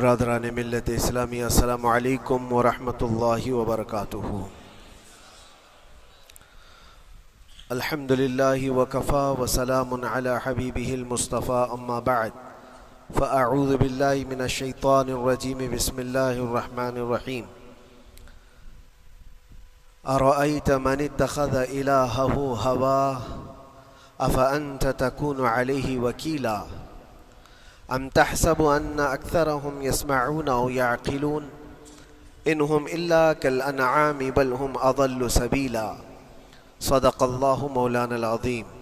برادران ملت اسلامی، السلام علیکم ورحمۃ اللہ وبرکاتہ۔ الحمدللہ وکفا وسلام علی حبیبہ المصطفیٰ، اما بعد فاعوذ باللہ من الشیطان الرجیم، بسم اللہ الرحمن الرحیم۔ ارأیت من اتخذ الہہ ہواہ افانت تکون علیہ وکیلا ام تحسب ان اکثرهم يسمعون او يعقلون انهم الا كالانعام بل هم اضل سبیلا۔ صدق اللہ مولانا العظیم۔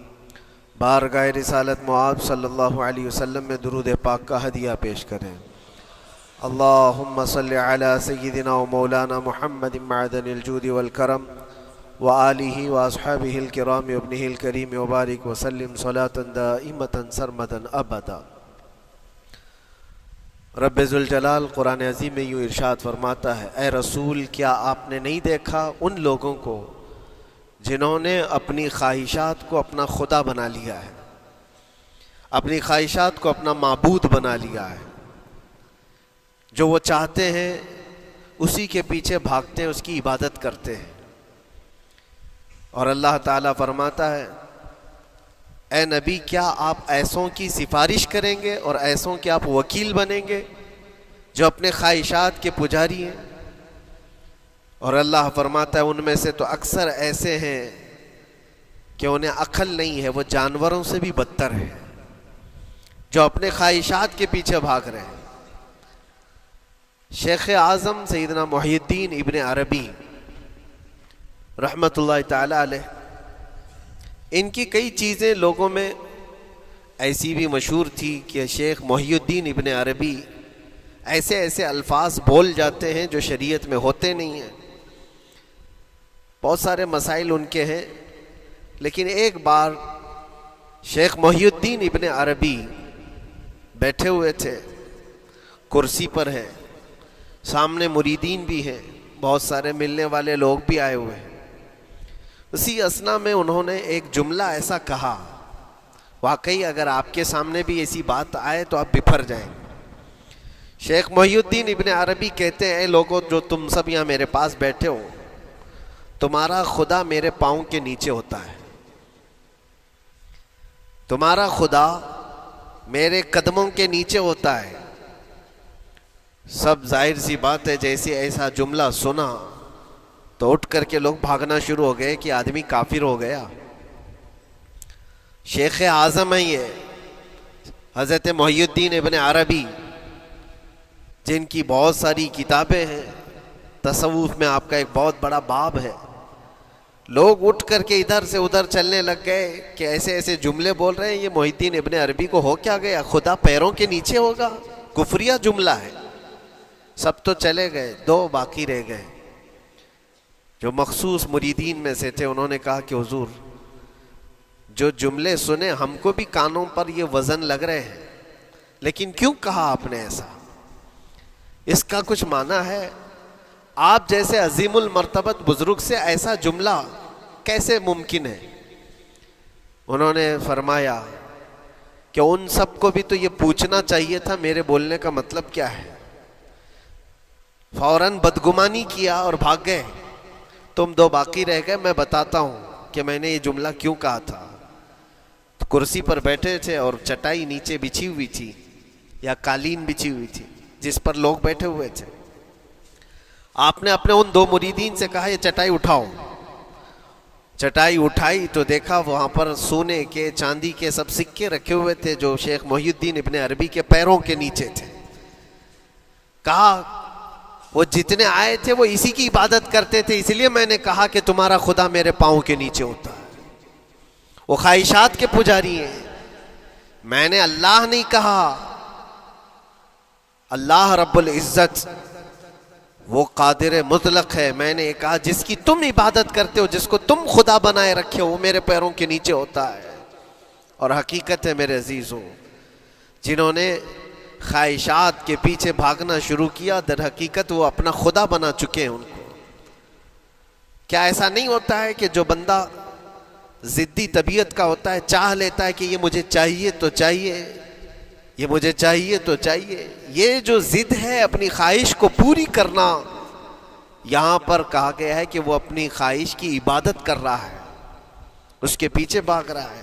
بارگاہ رسالت معاب صلی اللہ علیہ وسلم میں درود پاک کا ہدیہ پیش کریں۔ اللہم صلی علی سیدنا و مولانا محمد معدن الجود والکرم وآلہ واصحابہ الکرام وابنہ الکریم وبارک وسلم صلاة دائمة سرمدا ابدا۔ رب ذوالجلال قرآن عظیم میں یوں ارشاد فرماتا ہے، اے رسول کیا آپ نے نہیں دیکھا ان لوگوں کو جنہوں نے اپنی خواہشات کو اپنا خدا بنا لیا ہے، اپنی خواہشات کو اپنا معبود بنا لیا ہے، جو وہ چاہتے ہیں اسی کے پیچھے بھاگتے ہیں، اس کی عبادت کرتے ہیں۔ اور اللہ تعالیٰ فرماتا ہے، اے نبی کیا آپ ایسوں کی سفارش کریں گے اور ایسوں کے آپ وکیل بنیں گے جو اپنے خواہشات کے پجاری ہیں؟ اور اللہ فرماتا ہے ان میں سے تو اکثر ایسے ہیں کہ انہیں عقل نہیں ہے، وہ جانوروں سے بھی بدتر ہیں، جو اپنے خواہشات کے پیچھے بھاگ رہے ہیں۔ شیخ اعظم سیدنا محی الدین ابن عربی رحمۃ اللہ تعالی علیہ، ان کی کئی چیزیں لوگوں میں ایسی بھی مشہور تھی کہ شیخ محی الدین ابن عربی ایسے ایسے الفاظ بول جاتے ہیں جو شریعت میں ہوتے نہیں ہیں۔ بہت سارے مسائل ان کے ہیں، لیکن ایک بار شیخ محی الدین ابن عربی بیٹھے ہوئے تھے، کرسی پر ہیں، سامنے مریدین بھی ہیں، بہت سارے ملنے والے لوگ بھی آئے ہوئے ہیں۔ اسی اثنا میں انہوں نے ایک جملہ ایسا کہا، واقعی اگر آپ کے سامنے بھی ایسی بات آئے تو آپ بپھر جائیں۔ شیخ محی الدین ابن عربی کہتے ہیں، اے لوگوں جو تم سب یہاں میرے پاس بیٹھے ہو، تمہارا خدا میرے پاؤں کے نیچے ہوتا ہے، تمہارا خدا میرے قدموں کے نیچے ہوتا ہے۔ سب ظاہر سی بات ہے جیسے ایسا جملہ سنا تو اٹھ کر کے لوگ بھاگنا شروع ہو گئے کہ آدمی کافر ہو گیا۔ شیخ اعظم ہیں یہ حضرت محی الدین ابن عربی، جن کی بہت ساری کتابیں ہیں، تصوف میں آپ کا ایک بہت بڑا باب ہے۔ لوگ اٹھ کر کے ادھر سے ادھر چلنے لگ گئے کہ ایسے ایسے جملے بول رہے ہیں، یہ محی الدین ابن عربی کو ہو کیا گیا؟ خدا پیروں کے نیچے ہوگا؟ کفریہ جملہ ہے۔ سب تو چلے گئے، دو باقی رہ گئے جو مخصوص مریدین میں سے تھے۔ انہوں نے کہا کہ حضور جو جملے سنے ہم کو بھی کانوں پر یہ وزن لگ رہے ہیں، لیکن کیوں کہا آپ نے ایسا؟ اس کا کچھ معنی ہے؟ آپ جیسے عظیم المرتبت بزرگ سے ایسا جملہ کیسے ممکن ہے؟ انہوں نے فرمایا کہ ان سب کو بھی تو یہ پوچھنا چاہیے تھا میرے بولنے کا مطلب کیا ہے۔ فوراً بدگمانی کیا اور بھاگ گئے۔ تم دو باقی رہ گئے، میں بتاتا ہوں کہ میں نے یہ جملہ کیوں کہا تھا۔ کرسی پر بیٹھے تھے اور چٹائی نیچے بچھی ہوئی تھی یا قالین بچھی ہوئی تھی جس پر لوگ بیٹھے ہوئے تھے۔ آپ نے اپنے ان دو مریدین سے کہا یہ چٹائی اٹھاؤ۔ چٹائی اٹھائی تو دیکھا وہاں پر سونے کے چاندی کے سب سکے رکھے ہوئے تھے جو شیخ محی الدین ابن عربی کے پیروں کے نیچے تھے۔ کہا وہ جتنے آئے تھے وہ اسی کی عبادت کرتے تھے، اس لیے میں نے کہا کہ تمہارا خدا میرے پاؤں کے نیچے ہوتا ہے۔ وہ خواہشات کے پجاری ہیں، میں نے اللہ نہیں کہا۔ اللہ رب العزت وہ قادر مطلق ہے، میں نے کہا جس کی تم عبادت کرتے ہو، جس کو تم خدا بنائے رکھے ہو، وہ میرے پیروں کے نیچے ہوتا ہے۔ اور حقیقت ہے میرے عزیزوں، جنہوں نے خواہشات کے پیچھے بھاگنا شروع کیا، در حقیقت وہ اپنا خدا بنا چکے ہیں ان کو۔ کیا ایسا نہیں ہوتا ہے کہ جو بندہ ضدی طبیعت کا ہوتا ہے، چاہ لیتا ہے کہ یہ مجھے چاہیے تو چاہیے، یہ مجھے چاہیے تو چاہیے. یہ جو ضد ہے اپنی خواہش کو پوری کرنا، یہاں پر کہا گیا ہے کہ وہ اپنی خواہش کی عبادت کر رہا ہے، اس کے پیچھے بھاگ رہا ہے.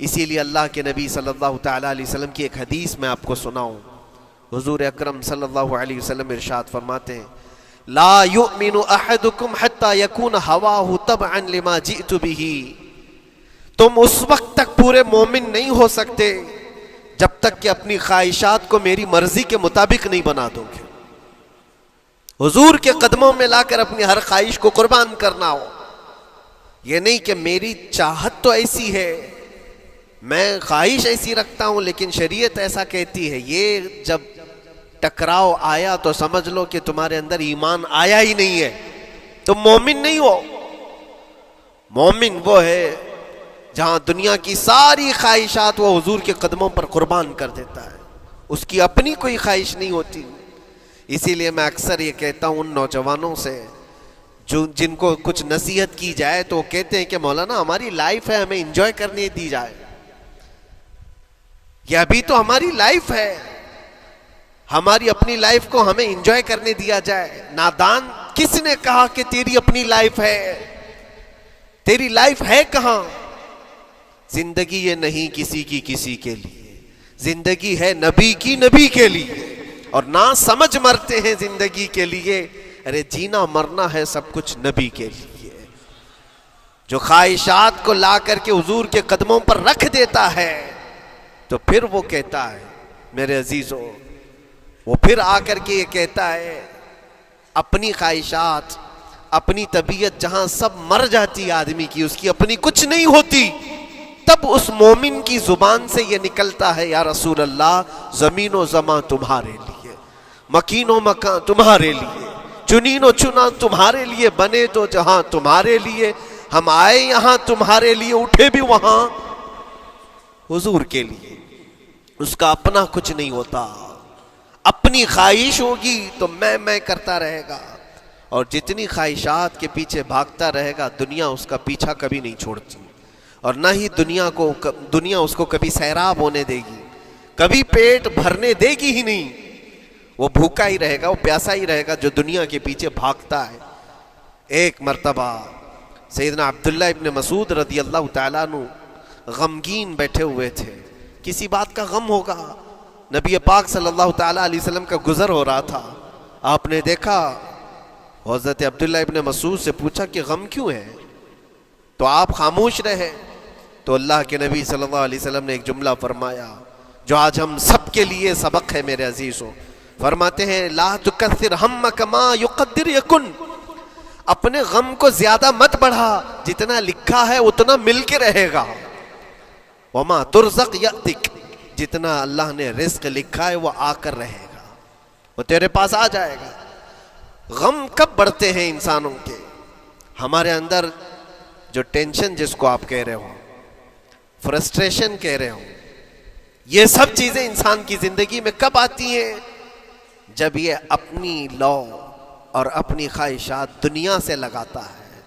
اسی لیے اللہ کے نبی صلی اللہ تعالیٰ علیہ وسلم کی ایک حدیث میں آپ کو سناؤں. حضور اکرم صلی اللہ علیہ وسلم ارشاد فرماتے ہیں لا یؤمن احدکم حتی یکون ہواہ تبعا لما جئت بہ. تم اس وقت تک پورے مومن نہیں ہو سکتے جب تک کہ اپنی خواہشات کو میری مرضی کے مطابق نہیں بنا دو گے. حضور کے قدموں میں لا کر اپنی ہر خواہش کو قربان کرنا ہو. یہ نہیں کہ میری چاہت تو ایسی ہے، میں خواہش ایسی رکھتا ہوں لیکن شریعت ایسا کہتی ہے. یہ جب ٹکراؤ آیا تو سمجھ لو کہ تمہارے اندر ایمان آیا ہی نہیں ہے، تم مومن نہیں ہو. مومن وہ ہے جہاں دنیا کی ساری خواہشات وہ حضور کے قدموں پر قربان کر دیتا ہے، اس کی اپنی کوئی خواہش نہیں ہوتی. اسی لیے میں اکثر یہ کہتا ہوں ان نوجوانوں سے جن کو کچھ نصیحت کی جائے تو وہ کہتے ہیں کہ مولانا ہماری لائف ہے، ہمیں انجوائے کرنے دی جائے. یہ ابھی تو ہماری لائف ہے، ہماری اپنی لائف کو ہمیں انجوائے کرنے دیا جائے. نادان، کس نے کہا کہ تیری اپنی لائف ہے؟ تیری لائف ہے کہاں؟ زندگی یہ نہیں کسی کی کسی کے لیے، زندگی ہے نبی کی نبی کے لیے. اور نہ سمجھ مرتے ہیں زندگی کے لیے، ارے جینا مرنا ہے سب کچھ نبی کے لیے. جو خواہشات کو لا کر کے حضور کے قدموں پر رکھ دیتا ہے تو پھر وہ کہتا ہے میرے عزیزوں، وہ پھر آ کر کے یہ کہتا ہے اپنی خواہشات، اپنی طبیعت جہاں سب مر جاتی آدمی کی، اس کی اپنی کچھ نہیں ہوتی، تب اس مومن کی زبان سے یہ نکلتا ہے یا رسول اللہ زمین و زمان تمہارے لیے، مکین و مکان تمہارے لیے، چنین و چنا تمہارے لیے، بنے تو جہاں تمہارے لیے، ہم آئے یہاں تمہارے لیے، اٹھے بھی وہاں حضور کے لیے. اس کا اپنا کچھ نہیں ہوتا. اپنی خواہش ہوگی تو میں کرتا رہے گا، اور جتنی خواہشات کے پیچھے بھاگتا رہے گا دنیا اس کا پیچھا کبھی نہیں چھوڑتی، اور نہ ہی دنیا اس کو کبھی سیراب ہونے دے گی، کبھی پیٹ بھرنے دے گی ہی نہیں. وہ بھوکا ہی رہے گا، وہ پیاسا ہی رہے گا جو دنیا کے پیچھے بھاگتا ہے. ایک مرتبہ سیدنا عبداللہ ابن مسعود رضی اللہ تعالیٰ عنہ غمگین بیٹھے ہوئے تھے، کسی بات کا غم ہوگا. نبی پاک صلی اللہ تعالیٰ علیہ وسلم کا گزر ہو رہا تھا، آپ نے دیکھا، حضرت عبداللہ ابن مسعود سے پوچھا کہ غم کیوں ہے؟ تو آپ خاموش رہے. تو اللہ کے نبی صلی اللہ علیہ وسلم نے ایک جملہ فرمایا جو آج ہم سب کے لیے سبق ہے میرے عزیزوں. فرماتے ہیں لا تکثر ہمک ما یقدر یکن. اپنے غم کو زیادہ مت بڑھا، جتنا لکھا ہے اتنا مل کے رہے گا. وما ترزق یأتک. جتنا اللہ نے رزق لکھا ہے وہ آ کر رہے گا، وہ تیرے پاس آ جائے گا. غم کب بڑھتے ہیں انسانوں کے؟ ہمارے اندر جو ٹینشن جس کو آپ کہہ رہے ہو، فرسٹریشن کہہ رہے ہو، یہ سب چیزیں انسان کی زندگی میں کب آتی ہیں؟ جب یہ اپنی لو اور اپنی خواہشات دنیا سے لگاتا ہے.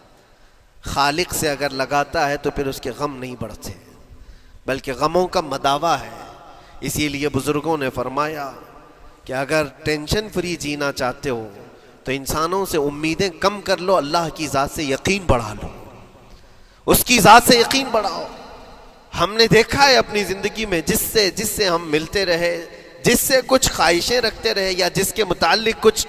خالق سے اگر لگاتا ہے تو پھر اس کے غم نہیں بڑھتے، بلکہ غموں کا مداوا ہے. اسی لیے بزرگوں نے فرمایا کہ اگر ٹینشن فری جینا چاہتے ہو تو انسانوں سے امیدیں کم کر لو، اللہ کی ذات سے یقین بڑھا لو، اس کی ذات سے یقین بڑھاؤ. ہم نے دیکھا ہے اپنی زندگی میں جس سے ہم ملتے رہے، جس سے کچھ خواہشیں رکھتے رہے یا جس کے متعلق کچھ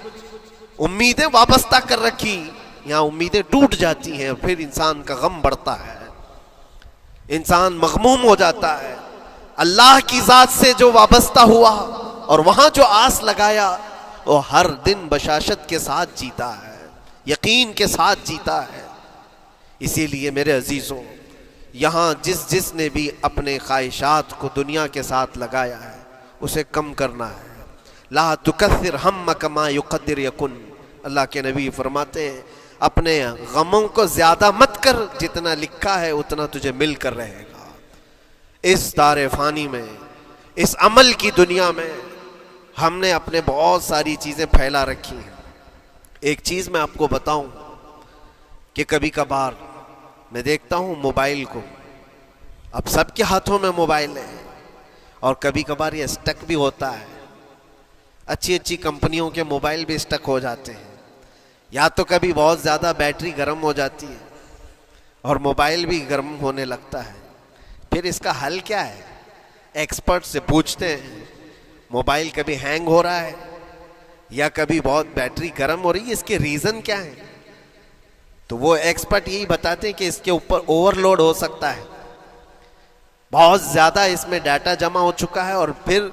امیدیں وابستہ کر رکھی، یہاں امیدیں ٹوٹ جاتی ہیں، پھر انسان کا غم بڑھتا ہے، انسان مغموم ہو جاتا ہے. اللہ کی ذات سے جو وابستہ ہوا اور وہاں جو آس لگایا وہ ہر دن بشاشت کے ساتھ جیتا ہے، یقین کے ساتھ جیتا ہے. اسی لیے میرے عزیزوں، یہاں جس نے بھی اپنے خواہشات کو دنیا کے ساتھ لگایا ہے اسے کم کرنا ہے. لا تکثر ہمک ما یقدر یکن. اللہ کے نبی فرماتے ہیں اپنے غموں کو زیادہ مت کر، جتنا لکھا ہے اتنا تجھے مل کر رہے گا. اس دار فانی میں، اس عمل کی دنیا میں ہم نے اپنے بہت ساری چیزیں پھیلا رکھی ہیں. ایک چیز میں آپ کو بتاؤں کہ کبھی کبھار میں دیکھتا ہوں موبائل کو، اب سب کے ہاتھوں میں موبائل ہے، اور کبھی کبھار یہ اسٹک بھی ہوتا ہے. اچھی اچھی کمپنیوں کے موبائل بھی اسٹک ہو جاتے ہیں. یا تو کبھی بہت زیادہ بیٹری گرم ہو جاتی ہے اور موبائل بھی گرم ہونے لگتا ہے. پھر اس کا حل کیا ہے؟ ایکسپرٹ سے پوچھتے ہیں موبائل کبھی ہینگ ہو رہا ہے یا کبھی بہت بیٹری گرم ہو رہی ہے, اس کے ریزن کیا ہے؟ تو وہ ایکسپرٹ یہی بتاتے ہیں کہ اس کے اوپر اوور لوڈ ہو سکتا ہے, بہت زیادہ اس میں ڈیٹا جمع ہو چکا ہے اور پھر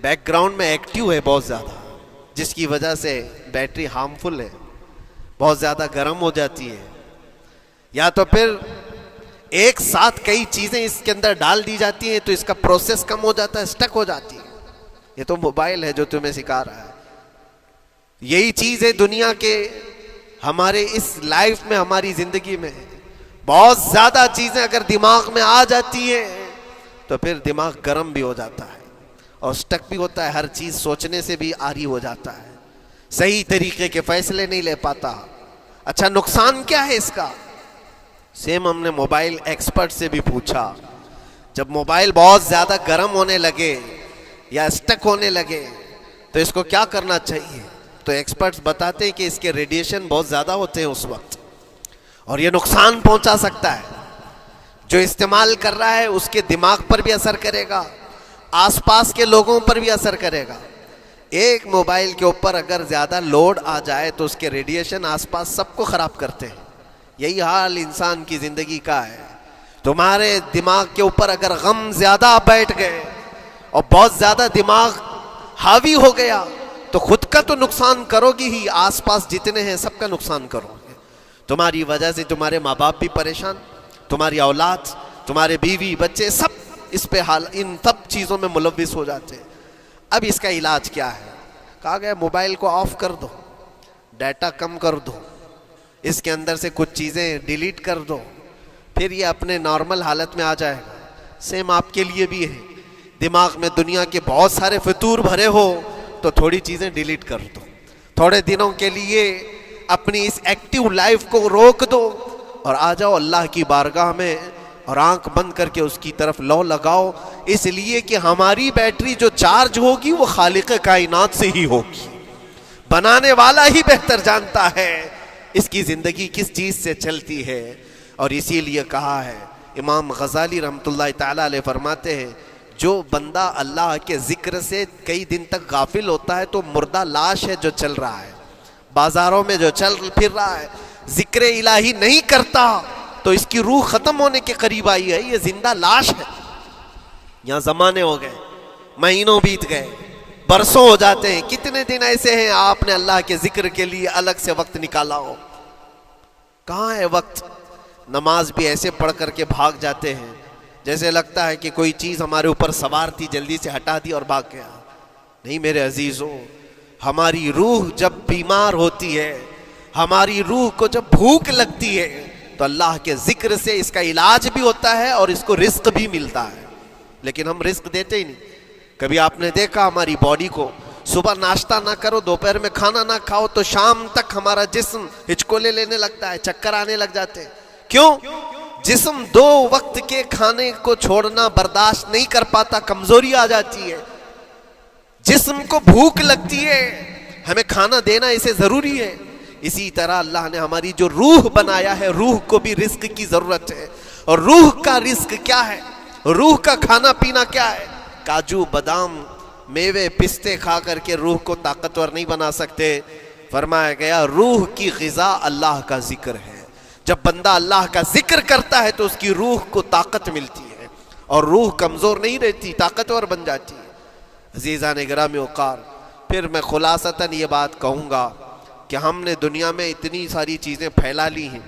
بیک گراؤنڈ میں ایکٹیو ہے بہت زیادہ, جس کی وجہ سے بیٹری ہارمفل ہے, بہت زیادہ گرم ہو جاتی ہے. یا تو پھر ایک ساتھ کئی چیزیں اس کے اندر ڈال دی جاتی ہیں تو اس کا پروسیس کم ہو جاتا ہے, اسٹک ہو جاتی ہے. یہ تو موبائل ہے جو تمہیں سکھا رہا ہے. یہی چیز ہے دنیا کے ہمارے اس لائف میں, ہماری زندگی میں بہت زیادہ چیزیں اگر دماغ میں آ جاتی ہیں تو پھر دماغ گرم بھی ہو جاتا ہے اور اسٹک بھی ہوتا ہے, ہر چیز سوچنے سے بھی عاری ہو جاتا ہے, صحیح طریقے کے فیصلے نہیں لے پاتا. اچھا نقصان کیا ہے اس کا؟ سیم ہم نے موبائل ایکسپرٹ سے بھی پوچھا, جب موبائل بہت زیادہ گرم ہونے لگے یا اسٹک ہونے لگے تو اس کو کیا کرنا چاہیے؟ تو ایکسپرٹس بتاتے ہیں کہ اس کے ریڈیشن بہت زیادہ ہوتے ہیں اس وقت اور یہ نقصان پہنچا سکتا ہے. جو استعمال کر رہا ہے اس کے دماغ پر بھی اثر کرے گا, آس پاس کے لوگوں پر بھی اثر کرے گا. ایک موبائل کے اوپر اگر زیادہ لوڈ آ جائے تو اس کے ریڈیشن آس پاس سب کو خراب کرتے ہیں. یہی حال انسان کی زندگی کا ہے. تمہارے دماغ کے اوپر اگر غم زیادہ بیٹھ گئے اور بہت زیادہ دماغ حاوی ہو گیا تو خود کا تو نقصان کرو گی ہی, آس پاس جتنے ہیں سب کا نقصان کرو گے. تمہاری وجہ سے تمہارے ماں باپ بھی پریشان, تمہاری اولاد, تمہارے بیوی بچے سب اس پہ ان سب چیزوں میں ملوث ہو جاتے ہیں. اب اس کا علاج کیا ہے؟ کہا گیا موبائل کو آف کر دو, ڈیٹا کم کر دو, اس کے اندر سے کچھ چیزیں ڈیلیٹ کر دو, پھر یہ اپنے نارمل حالت میں آ جائے گا. سیم آپ کے لیے بھی ہے, دماغ میں دنیا کے بہت سارے فطور بھرے ہو تو تھوڑی چیزیں ڈیلیٹ کر دو, تھوڑے دنوں کے لیے اپنی اس ایکٹیو لائف کو روک دو اور آ جاؤ اللہ کی بارگاہ میں اور آنکھ بند کر کے اس کی طرف لو لگاؤ. اس لیے کہ ہماری بیٹری جو چارج ہوگی وہ خالق کائنات سے ہی ہوگی, بنانے والا ہی بہتر جانتا ہے اس کی زندگی کس چیز سے چلتی ہے. اور اسی لیے کہا ہے, امام غزالی رحمۃ اللہ تعالیٰ علیہ فرماتے ہیں جو بندہ اللہ کے ذکر سے کئی دن تک غافل ہوتا ہے تو مردہ لاش ہے جو چل رہا ہے, بازاروں میں جو چل پھر رہا ہے, ذکر الہی نہیں کرتا تو اس کی روح ختم ہونے کے قریب آئی ہے, یہ زندہ لاش ہے. یہاں زمانے ہو گئے, مہینوں بیت گئے, برسوں ہو جاتے ہیں, کتنے دن ایسے ہیں آپ نے اللہ کے ذکر کے لیے الگ سے وقت نکالا ہو؟ کہاں ہے وقت؟ نماز بھی ایسے پڑھ کر کے بھاگ جاتے ہیں جیسے لگتا ہے کہ کوئی چیز ہمارے اوپر سوار تھی, جلدی سے ہٹا دی اور بھاگ گیا. نہیں میرے عزیزوں, ہماری روح جب بیمار ہوتی ہے, ہماری روح کو جب بھوک لگتی ہے تو اللہ کے ذکر سے اس کا علاج بھی ہوتا ہے اور اس کو رزق بھی ملتا ہے. لیکن ہم رزق دیتے ہی نہیں. کبھی آپ نے دیکھا ہماری باڈی کو, صبح ناشتہ نہ کرو, دوپہر میں کھانا نہ کھاؤ تو شام تک ہمارا جسم ہچکولے لینے لگتا ہے, چکر آنے لگ جاتے ہیں. کیوں؟ جسم 2 وقت کے کھانے کو چھوڑنا برداشت نہیں کر پاتا, کمزوری آ جاتی ہے. جسم کو بھوک لگتی ہے, ہمیں کھانا دینا اسے ضروری ہے. اسی طرح اللہ نے ہماری جو روح بنایا ہے, روح کو بھی رزق کی ضرورت ہے. اور روح کا رزق کیا ہے؟ روح کا کھانا پینا کیا ہے؟ کاجو بادام میوے پستے کھا کر کے روح کو طاقتور نہیں بنا سکتے. فرمایا گیا روح کی غذا اللہ کا ذکر ہے. جب بندہ اللہ کا ذکر کرتا ہے تو اس کی روح کو طاقت ملتی ہے اور روح کمزور نہیں رہتی, طاقتور بن جاتی ہے. عزیزان گرامی وقار, پھر میں خلاصتاً یہ بات کہوں گا کہ ہم نے دنیا میں اتنی ساری چیزیں پھیلا لی ہیں,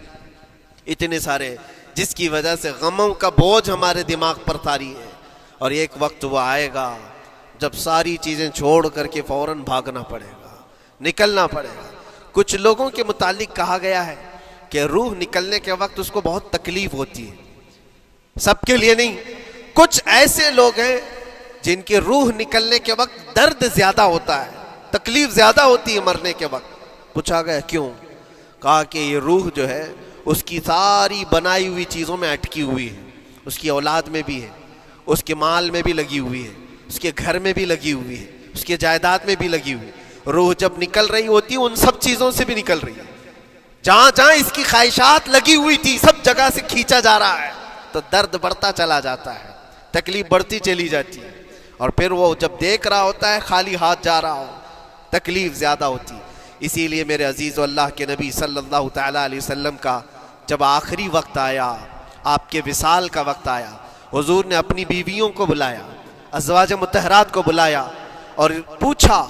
اتنے سارے, جس کی وجہ سے غموں کا بوجھ ہمارے دماغ پر طاری ہے. اور ایک وقت وہ آئے گا جب ساری چیزیں چھوڑ کر کے فوراً بھاگنا پڑے گا, نکلنا پڑے گا. کچھ لوگوں کے متعلق کہا گیا ہے کہ روح نکلنے کے وقت اس کو بہت تکلیف ہوتی ہے, سب کے لیے نہیں. کچھ ایسے لوگ ہیں جن کی روح نکلنے کے وقت درد زیادہ ہوتا ہے, تکلیف زیادہ ہوتی ہے مرنے کے وقت. پوچھا گیا کیوں؟ کہا کہ یہ روح جو ہے اس کی ساری بنائی ہوئی چیزوں میں اٹکی ہوئی ہے, اس کی اولاد میں بھی ہے, اس کے مال میں بھی لگی ہوئی ہے، اس کے گھر میں بھی لگی ہوئی ہے، اس کے جائیداد میں بھی لگی ہوئی ہے۔ روح جب نکل رہی ہوتی ہے ان سب چیزوں سے بھی نکل رہی ہے، جہاں جہاں اس کی خواہشات لگی ہوئی تھی سب جگہ سے کھینچا جا رہا ہے، تو درد بڑھتا چلا جاتا ہے، تکلیف بڑھتی چلی جاتی ہے، اور پھر وہ جب دیکھ رہا ہوتا ہے خالی ہاتھ جا رہا ہو، تکلیف زیادہ ہوتی ہے۔ اسی لیے میرے عزیز و اللہ کے نبی صلی اللہ تعالیٰ علیہ وسلم کا جب آخری وقت آیا، آپ کے وصال کا وقت آیا، حضور نے اپنی بیویوں کو بلایا، ازواج مطہرات کو بلایا اور پوچھا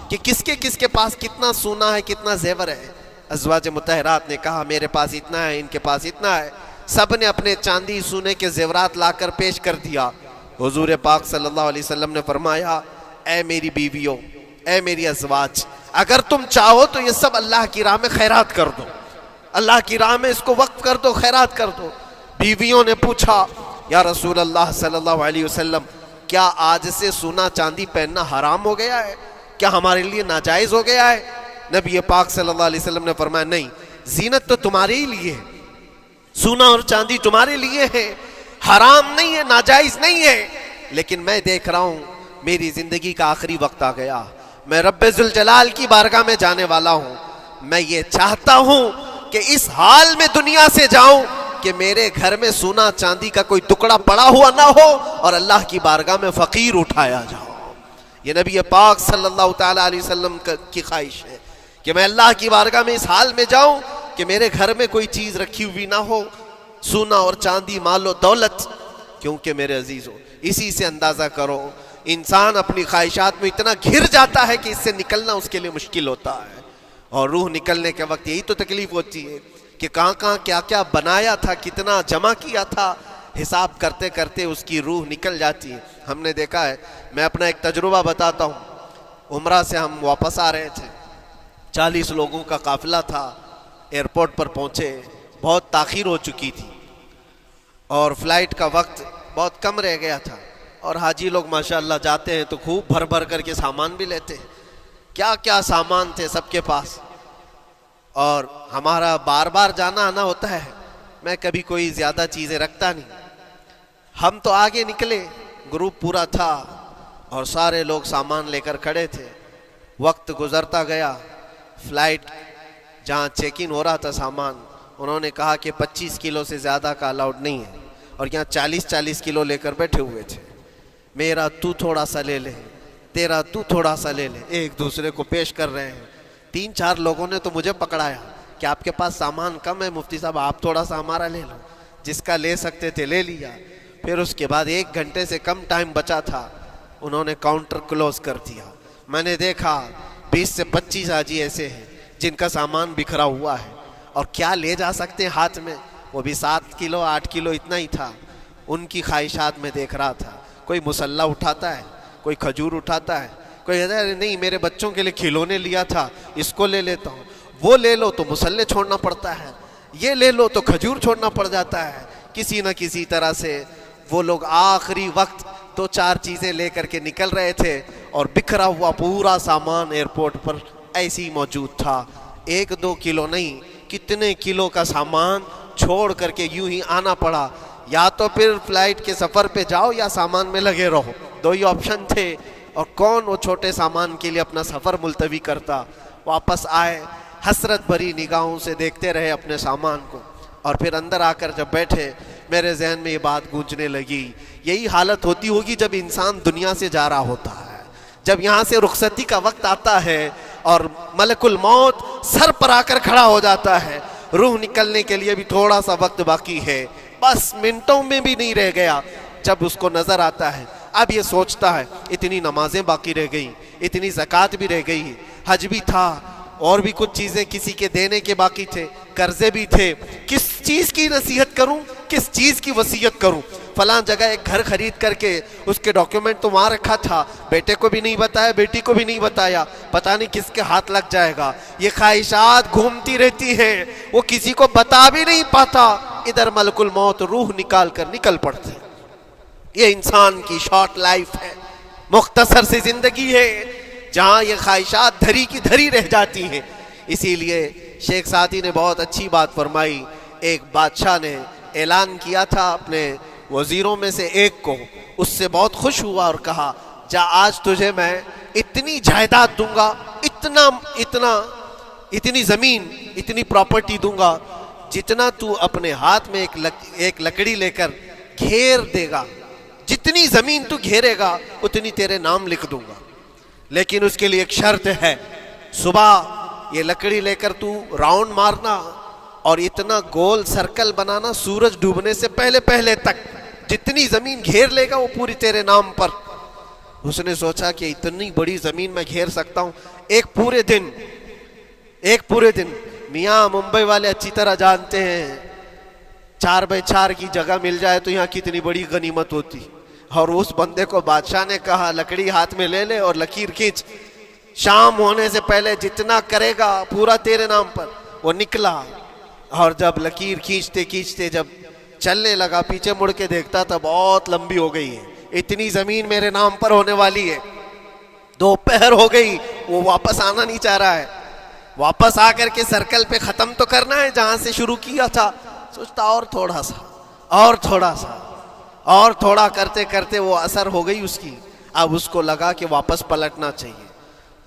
کہ کس کے پاس کتنا سونا ہے، کتنا زیور ہے۔ ازواج مطہرات نے کہا میرے پاس اتنا ہے، ان کے پاس اتنا ہے، سب نے اپنے چاندی سونے کے زیورات لا کر پیش کر دیا۔ حضور پاک صلی اللہ علیہ وسلم نے فرمایا اے میری بیویوں، اے میری ازواج، اگر تم چاہو تو یہ سب اللہ کی راہ میں خیرات کر دو، اللہ کی راہ میں اس کو وقف کر دو، خیرات کر دو۔ بیویوں نے پوچھا یا رسول اللہ صلی اللہ علیہ وسلم، کیا آج سے سونا چاندی پہننا حرام ہو گیا ہے؟ کیا ہمارے لیے ناجائز ہو گیا ہے؟ نبی پاک صلی اللہ علیہ وسلم نے فرمایا نہیں، زینت تو تمہارے ہی لیے ہے، سونا اور چاندی تمہارے لیے ہے، حرام نہیں ہے، ناجائز نہیں ہے، لیکن میں دیکھ رہا ہوں میری زندگی کا آخری وقت آ گیا، میں رب ذوالجلال کی بارگاہ میں جانے والا ہوں، میں یہ چاہتا ہوں کہ اس حال میں دنیا سے جاؤں کہ میرے گھر میں سونا چاندی کا کوئی ٹکڑا پڑا ہوا نہ ہو اور اللہ کی بارگاہ میں فقیر اٹھایا جاؤ۔ یہ نبی پاک صلی اللہ تعالیٰ علیہ وسلم کی خواہش ہے کہ میں اللہ کی بارگاہ میں اس حال میں جاؤں کہ میرے گھر میں کوئی چیز رکھی ہوئی نہ ہو، سونا اور چاندی، مال و دولت۔ کیونکہ میرے عزیزوں اسی سے اندازہ کرو انسان اپنی خواہشات میں اتنا گھر جاتا ہے کہ اس سے نکلنا اس کے لیے مشکل ہوتا ہے، اور روح نکلنے کے وقت یہی تو تکلیف ہوتی ہے کہ کہاں کہاں کیا کیا بنایا تھا، کتنا جمع کیا تھا، حساب کرتے کرتے اس کی روح نکل جاتی ہے۔ ہم نے دیکھا ہے، میں اپنا ایک تجربہ بتاتا ہوں، عمرہ سے ہم واپس آ رہے تھے، 40 لوگوں کا قافلہ تھا، ایئرپورٹ پر پہنچے، بہت تاخیر ہو چکی تھی اور فلائٹ کا وقت بہت کم رہ گیا تھا، اور حاجی لوگ ماشاءاللہ جاتے ہیں تو خوب بھر بھر کر کے سامان بھی لیتے ہیں، کیا کیا سامان تھے سب کے پاس، اور ہمارا بار بار جانا آنا ہوتا ہے، میں کبھی کوئی زیادہ چیزیں رکھتا نہیں۔ ہم تو آگے نکلے، گروپ پورا تھا اور سارے لوگ سامان لے کر کھڑے تھے، وقت گزرتا گیا، فلائٹ جہاں چیک ان ہو رہا تھا سامان، انہوں نے کہا کہ 25 کلو سے زیادہ کا الاؤڈ نہیں ہے، اور یہاں 40 کلو لے کر بیٹھے ہوئے تھے، میرا تو تھوڑا سا لے لے، تیرا تو تھوڑا سا لے لے، ایک دوسرے کو پیش کر رہے ہیں۔ 3-4 لوگوں نے تو مجھے پکڑایا کہ آپ کے پاس سامان کم ہے مفتی صاحب، آپ تھوڑا سا ہمارا لے لو، جس کا لے سکتے تھے لے لیا۔ پھر اس کے بعد 1 گھنٹے سے کم ٹائم بچا تھا، انہوں نے کاؤنٹر کلوز کر دیا۔ میں نے دیکھا 20 سے 25 حاجی ایسے ہیں جن کا سامان بکھرا ہوا ہے، اور کیا لے جا سکتے ہیں ہاتھ میں، وہ بھی 7 کلو 8 کلو اتنا ہی تھا۔ ان کی خواہشات میں دیکھ رہا تھا، کوئی مسلح اٹھاتا ہے، کوئی کھجور اٹھاتا ہے، کوئی کہتا ہے نہیں میرے بچوں کے لیے کھلونے لیا تھا اس کو لے لیتا ہوں، وہ لے لو تو مسلح چھوڑنا پڑتا ہے، یہ لے لو تو کھجور چھوڑنا پڑ جاتا ہے۔ کسی نہ کسی طرح سے وہ لوگ آخری وقت 2-4 چیزیں لے کر کے نکل رہے تھے، اور بکھرا ہوا پورا سامان ایئرپورٹ پر ایسے ہی موجود تھا، 1-2 کلو نہیں، کتنے کلو کا سامان چھوڑ کر کے یوں ہی آنا پڑا۔ یا تو پھر فلائٹ کے سفر پہ جاؤ یا سامان میں لگے رہو، 2 ہی آپشن تھے، اور کون وہ چھوٹے سامان کے لیے اپنا سفر ملتوی کرتا۔ واپس آئے، حسرت بھری نگاہوں سے دیکھتے رہے اپنے سامان کو، اور پھر اندر آ کر جب بیٹھے میرے ذہن میں یہ بات گونجنے لگی، یہی حالت ہوتی ہوگی جب انسان دنیا سے جا رہا ہوتا ہے، جب یہاں سے رخصتی کا وقت آتا ہے اور ملک الموت سر پر آ کر کھڑا ہو جاتا ہے، روح نکلنے کے لیے بھی تھوڑا سا وقت باقی ہے، بس منٹوں میں بھی نہیں رہ گیا۔ جب اس کو نظر آتا ہے، اب یہ سوچتا ہے اتنی نمازیں باقی رہ گئیں، اتنی زکوٰۃ بھی رہ گئی، حج بھی تھا، اور بھی کچھ چیزیں کسی کے دینے کے باقی تھے، قرضے بھی تھے، کس چیز کی نصیحت کروں، کس چیز کی وصیت کروں؟ فلاں جگہ ایک گھر خرید کر کے اس کے ڈاکیومنٹ تو وہاں رکھا تھا، بیٹے کو بھی نہیں بتایا، بیٹی کو بھی نہیں بتایا، پتہ نہیں کس کے ہاتھ لگ جائے گا۔ یہ خواہشات گھومتی رہتی ہیں، وہ کسی کو بتا بھی نہیں پاتا، ادھر ملک الموت روح نکال کر نکل پڑتے۔ یہ انسان کی شارٹ لائف ہے، مختصر سی زندگی ہے، جہاں یہ خواہشات دھری کی دھری رہ جاتی ہیں۔ اسی لیے شیخ سعدی نے بہت اچھی بات فرمائی، ایک بادشاہ نے اعلان کیا تھا اپنے وزیروں میں سے ایک کو اس سے بہت خوش ہوا اور کہا جا آج تجھے میں اتنی جائیداد دوں گا، اتنی زمین، اتنی پراپرٹی دوں گا جتنا تو اپنے ہاتھ میں ایک لکڑی لے کر گھیر دے گا، جتنی زمین تو گھیرے گا اتنی تیرے نام لکھ دوں گا، لیکن اس کے لیے ایک شرط ہے، صبح یہ لکڑی لے کر تو راؤنڈ مارنا اور اتنا گول سرکل بنانا سورج ڈوبنے سے پہلے پہلے تک، جتنی زمین گھیر لے گا وہ پوری تیرے نام پر۔ اس نے سوچا کہ اتنی بڑی زمین میں گھیر سکتا ہوں ایک پورے دن۔ میاں ممبئی والے اچھی طرح جانتے ہیں 4x4 کی جگہ مل جائے تو یہاں کتنی بڑی غنیمت ہوتی، اور اس بندے کو بادشاہ نے کہا لکڑی ہاتھ میں لے لے اور لکیر کھینچ، شام ہونے سے پہلے جتنا کرے گا پورا تیرے نام پر۔ وہ نکلا اور جب لکیر کھینچتے کھینچتے جب چلنے لگا پیچھے مڑ کے دیکھتا تھا بہت لمبی ہو گئی ہے، اتنی زمین میرے نام پر ہونے والی ہے۔ دوپہر ہو گئی، وہ واپس آنا نہیں چاہ رہا ہے، واپس آ کر کے سرکل پہ ختم تو کرنا ہے جہاں سے شروع کیا تھا۔ سوچتا اور تھوڑا سا اور تھوڑا کرتے کرتے وہ اثر ہو گئی اس کی۔ اب اس کو لگا کہ واپس پلٹنا چاہیے،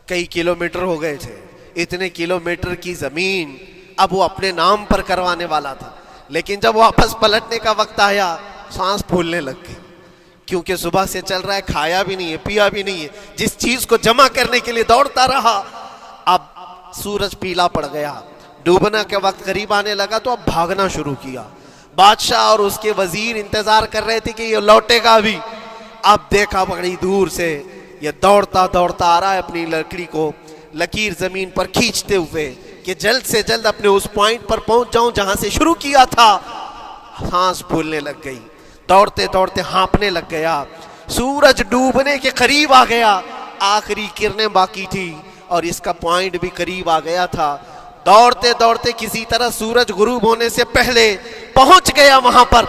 کئی کلومیٹر ہو گئے تھے، اتنے کلومیٹر کی زمین اب وہ اپنے نام پر کروانے والا تھا، لیکن جب واپس پلٹنے کا وقت آیا سانس پھولنے لگ گئی، کیونکہ صبح سے چل رہا ہے، کھایا بھی نہیں ہے، پیا بھی نہیں ہے، جس چیز کو جمع کرنے کے لیے دوڑتا رہا۔ اب سورج پیلا پڑ گیا، ڈوبنا کے وقت قریب آنے لگا تو اب بھاگنا شروع کیا۔ بادشاہ اور اس کے وزیر انتظار کر رہے تھے کہ یہ لوٹے گا بھی۔ اب دیکھا بڑی دور سے یہ دوڑتا آ رہا ہے اپنی لکڑی کو لکیر زمین پر کھینچتے ہوئے کہ جلد سے جلد اپنے اس پوائنٹ پر پہنچ جاؤں جہاں سے شروع کیا تھا۔ سانس پھولنے لگ گئی، دوڑتے ہانپنے لگ گیا، سورج ڈوبنے کے قریب آ گیا، آخری کرنیں باقی تھی اور اس کا پوائنٹ بھی قریب آ گیا تھا۔ دوڑتے کسی طرح سورج غروب ہونے سے پہلے پہنچ گیا وہاں پر،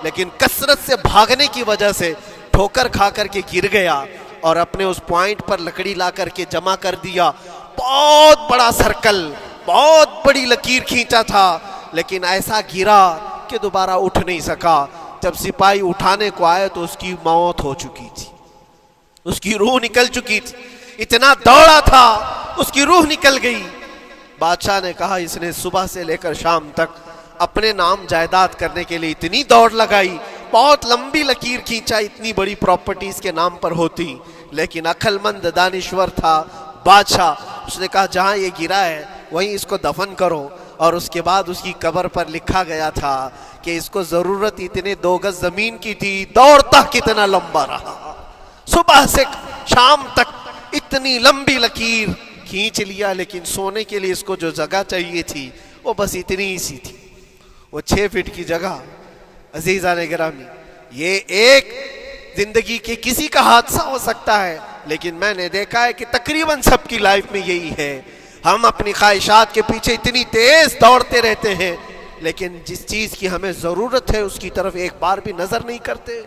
لیکن کثرت سے بھاگنے کی وجہ سے ٹھوکر کھا کر کے گر گیا اور اپنے اس پوائنٹ پر لکڑی لا کر کے جمع کر دیا۔ بہت بڑا سرکل، بہت بڑی لکیر کھینچا تھا، لیکن ایسا گرا کہ دوبارہ اٹھ نہیں سکا۔ جب سپاہی اٹھانے کو آئے تو اس کی موت ہو چکی تھی، اس کی روح نکل چکی تھی، اتنا دوڑا تھا اس کی روح نکل گئی۔ بادشاہ نے کہا اس نے صبح سے لے کر شام تک اپنے نام جائیداد کرنے کے لیے اتنی دوڑ لگائی، بہت لمبی لکیر کھینچا، اتنی بڑی پراپرٹیز کے نام پر ہوتی، لیکن عقل مند دانشور تھا بادشاہ۔ اس نے کہا جہاں یہ گرا ہے وہیں اس کو دفن کرو، اور اس کے بعد اس کی قبر پر لکھا گیا تھا کہ اس کو ضرورت اتنے 2 گز زمین کی تھی، دوڑتا کتنا لمبا رہا، صبح سے شام تک اتنی لمبی لکیر کھینچ لیا، لیکن سونے کے لیے اس کو جو جگہ چاہیے تھی وہ بس اتنی ہی سی تھی، وہ 6 فٹ کی جگہ۔ عزیزان گرامی، یہ ایک زندگی کے کسی کا حادثہ ہو سکتا ہے، لیکن میں نے دیکھا ہے کہ تقریباً سب کی لائف میں یہی ہے، ہم اپنی خواہشات کے پیچھے اتنی تیز دوڑتے رہتے ہیں، لیکن جس چیز کی ہمیں ضرورت ہے اس کی طرف ایک بار بھی نظر نہیں کرتے۔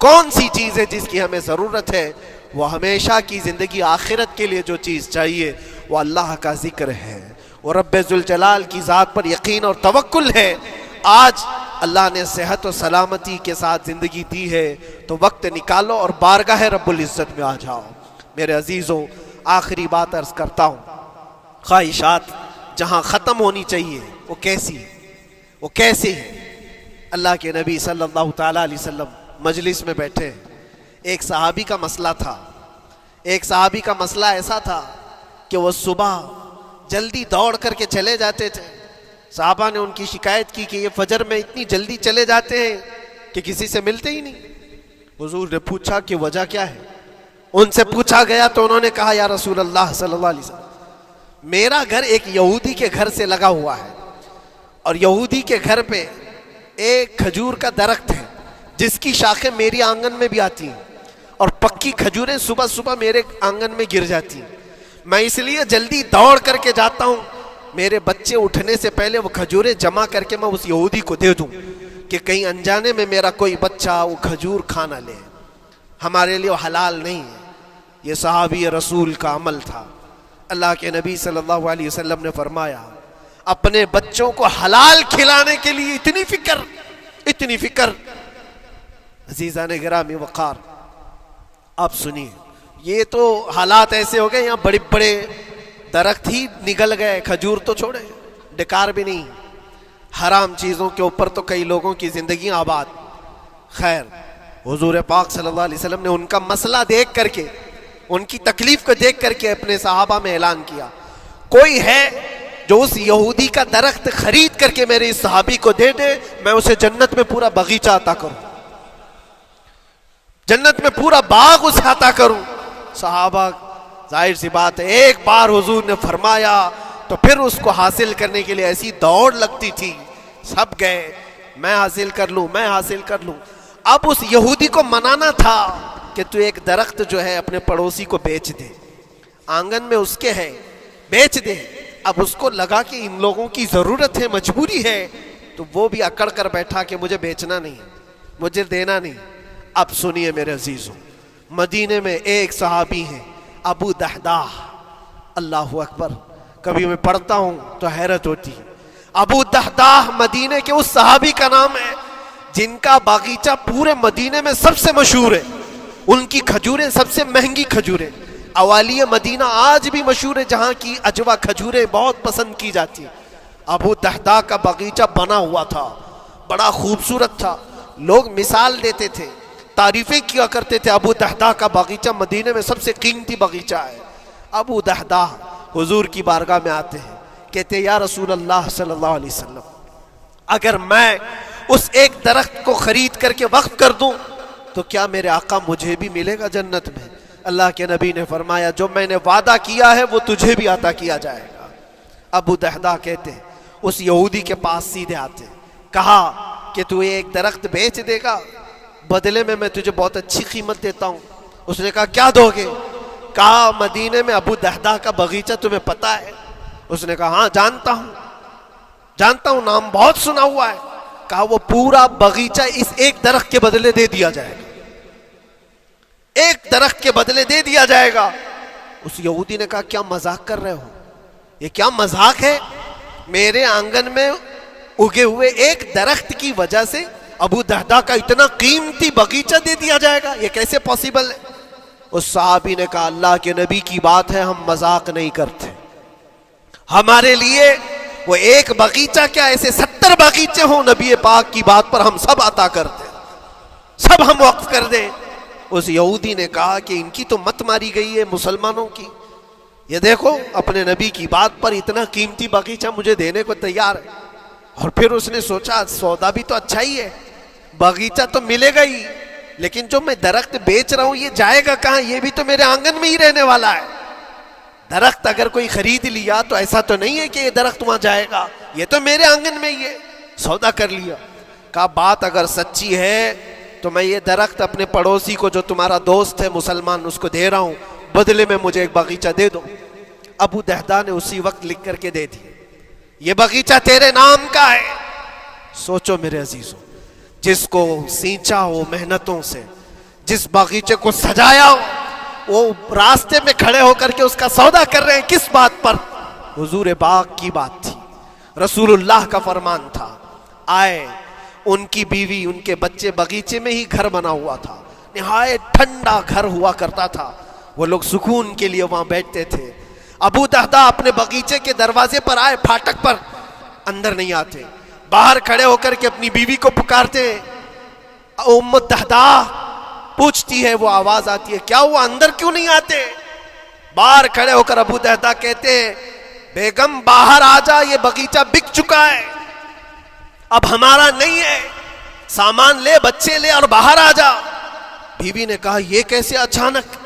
کون سی چیز ہے جس کی ہمیں ضرورت ہے؟ وہ ہمیشہ کی زندگی آخرت کے لیے جو چیز چاہیے وہ اللہ کا ذکر ہے، وہ رب ذوالجلال کی ذات پر یقین اور توکل ہے۔ آج اللہ نے صحت و سلامتی کے ساتھ زندگی دی ہے تو وقت نکالو اور بارگاہ رب العزت میں آ جاؤ۔ میرے عزیزوں، آخری بات عرض کرتا ہوں، خواہشات جہاں ختم ہونی چاہیے وہ کیسی ہے؟ اللہ کے نبی صلی اللہ تعالیٰ علیہ وسلم مجلس میں بیٹھے، ایک صحابی کا مسئلہ ایسا تھا کہ وہ صبح جلدی دوڑ کر کے چلے جاتے تھے۔ صحابہ نے ان کی شکایت کی کہ یہ فجر میں اتنی جلدی چلے جاتے ہیں کہ کسی سے ملتے ہی نہیں۔ حضور نے پوچھا کہ وجہ کیا ہے؟ ان سے پوچھا گیا تو انہوں نے کہا یا رسول اللہ صلی اللہ علیہ وسلم، میرا گھر ایک یہودی کے گھر سے لگا ہوا ہے، اور یہودی کے گھر پہ ایک کھجور کا درخت ہے جس کی شاخیں میری آنگن میں بھی آتی ہیں، اور پکی کھجوریں صبح صبح میرے آنگن میں گر جاتی ہیں۔ میں اس لیے جلدی دوڑ کر کے جاتا ہوں، میرے بچے اٹھنے سے پہلے وہ کھجوریں جمع کر کے میں اس یہودی کو دے دوں کہ کہیں انجانے میں میرا کوئی بچہ وہ کھجور کھا نہ لے، ہمارے لیے وہ حلال نہیں ہے۔ یہ صحابی رسول کا عمل تھا۔ اللہ کے نبی صلی اللہ علیہ وسلم نے فرمایا اپنے بچوں کو حلال کھلانے کے لیے اتنی فکر، عزیزان گرامی وقار، آپ سنیے، یہ تو حالات ایسے ہو گئے، یہاں بڑے بڑے درخت ہی نگل گئے، کھجور تو چھوڑے، ڈکار بھی نہیں، حرام چیزوں کے اوپر تو کئی لوگوں کی زندگی آباد۔ خیر، حضور پاک صلی اللہ علیہ وسلم نے ان کا مسئلہ دیکھ کر کے، ان کی تکلیف کو دیکھ کر کے اپنے صحابہ میں اعلان کیا، کوئی ہے جو اس یہودی کا درخت خرید کر کے میرے اس صحابی کو دے دے، میں اسے جنت میں پورا باغیچہ عطا کروں، جنت میں پورا باغ اسے عطا کروں۔ صحابہ، ظاہر سی بات ہے، ایک بار حضور نے فرمایا تو پھر اس کو حاصل کرنے کے لیے ایسی دوڑ لگتی تھی، سب گئے، میں حاصل کر لوں، میں حاصل کر لوں۔ اب اس یہودی کو منانا تھا کہ تو ایک درخت جو ہے اپنے پڑوسی کو بیچ دے، آنگن میں اس کے ہے، بیچ دے۔ اب اس کو لگا کہ ان لوگوں کی ضرورت ہے، مجبوری ہے، تو وہ بھی اکڑ کر بیٹھا کہ مجھے بیچنا نہیں، مجھے دینا نہیں۔ اب سنیے میرے عزیزوں، مدینے میں ایک صحابی ہیں ابو دحداح، اللہ اکبر، کبھی میں پڑھتا ہوں تو حیرت ہوتی ہے۔ ابو دحداح مدینے کے اس صحابی کا نام ہے جن کا باغیچہ پورے مدینے میں سب سے مشہور ہے، ان کی کھجوریں سب سے مہنگی کھجوریں، اوالی مدینہ آج بھی مشہور ہے، جہاں کی اجوا کھجوریں بہت پسند کی جاتی ہیں۔ ابو دحداح کا باغیچہ بنا ہوا تھا، بڑا خوبصورت تھا، لوگ مثال دیتے تھے، تعریفیں کیا کرتے تھے، ابو دحداح کا باغیچہ مدینے میں سب سے قیمتی باغیچہ ہے۔ ابو دحداح حضور کی بارگاہ میں آتے ہیں، کہتے ہیں یا رسول اللہ صلی اللہ علیہ وسلم، اگر میں اس ایک درخت کو خرید کر کے وقف کر دوں تو کیا میرے آقا مجھے بھی ملے گا جنت میں؟ اللہ کے نبی نے فرمایا جو میں نے وعدہ کیا ہے وہ تجھے بھی عطا کیا جائے گا۔ ابو دحداح کہتے ہیں اس یہودی کے پاس سیدھے آتے، کہا کہ تو ایک درخت بیچ دے گا، بدلے میں تجھے بہت اچھی قیمت دیتا ہوں۔ اس نے کہا کیا دو گے؟ کہا مدینے میں ابو دحداح کا باغیچہ تمہیں پتہ ہے؟ اس نے کہا ہاں جانتا ہوں، نام بہت سنا ہوا ہے۔ کہا وہ پورا باغیچہ اس ایک درخت کے بدلے دے دیا جائے گا، ایک درخت کے بدلے دے دیا جائے گا۔ اس یہودی نے کہا کیا مذاق کر رہے ہو؟ یہ کیا مذاق ہے؟ میرے آنگن میں اگے ہوئے ایک درخت کی وجہ سے ابو دحداح کا اتنا قیمتی باغیچہ دے دیا جائے گا، یہ کیسے پاسبل ہے؟ اس صحابی نے کہا اللہ کے نبی کی بات ہے، ہم مذاق نہیں کرتے، ہمارے لیے وہ ایک باغیچہ کیا ایسے 70 باغیچے ہوں، نبی پاک کی بات پر ہم سب عطا کر دیں، سب ہم وقف کر دیں۔ اس یہودی نے کہا کہ ان کی تو مت ماری گئی ہے مسلمانوں کی، یہ دیکھو اپنے نبی کی بات پر اتنا قیمتی باغیچہ مجھے دینے کو تیار ہے۔ اور پھر اس نے سوچا سودا بھی تو اچھا ہی ہے، باغیچہ تو ملے گا ہی، لیکن جو میں درخت بیچ رہا ہوں یہ جائے گا کہاں؟ یہ بھی تو میرے آنگن میں ہی رہنے والا ہے۔ درخت اگر کوئی خرید لیا تو ایسا تو نہیں ہے کہ یہ درخت وہاں جائے گا، یہ تو میرے آنگن میں ہی ہے، سودا کر لیا۔ کہا بات اگر سچی ہے تو میں یہ درخت اپنے پڑوسی کو جو تمہارا دوست ہے مسلمان اس کو دے رہا ہوں، بدلے میں مجھے ایک باغیچہ دے دو۔ ابو دحداح نے اسی وقت لکھ کر کے دے دی، یہ باغیچہ تیرے نام کا ہے۔ سوچو میرے عزیزوں، جس کو سینچا ہو محنتوں سے، جس باغیچے کو سجایا ہو، وہ راستے میں کھڑے ہو کر کے اس کا سودا کر رہے ہیں، کس بات پر؟ حضور پاک کی بات تھی، رسول اللہ کا فرمان تھا۔ آئے، ان کی بیوی ان کے بچے، باغیچے میں ہی گھر بنا ہوا تھا، نہایت ٹھنڈا گھر ہوا کرتا تھا، وہ لوگ سکون کے لیے وہاں بیٹھتے تھے۔ ابو دحداح اپنے باغیچے کے دروازے پر آئے، پھاٹک پر، اندر نہیں آتے، باہر کھڑے ہو کر کے اپنی بیوی کو پکارتے، ام دحداح پوچھتی ہے، وہ آواز آتی ہے کیا ہوا اندر کیوں نہیں آتے؟ باہر کھڑے ہو کر ابو دحداح کہتے ہیں بیگم باہر آ جا، یہ باغیچہ بک چکا ہے، اب ہمارا نہیں ہے، سامان لے، بچے لے اور باہر آ جا۔ بیوی نے کہا یہ کیسے اچانک؟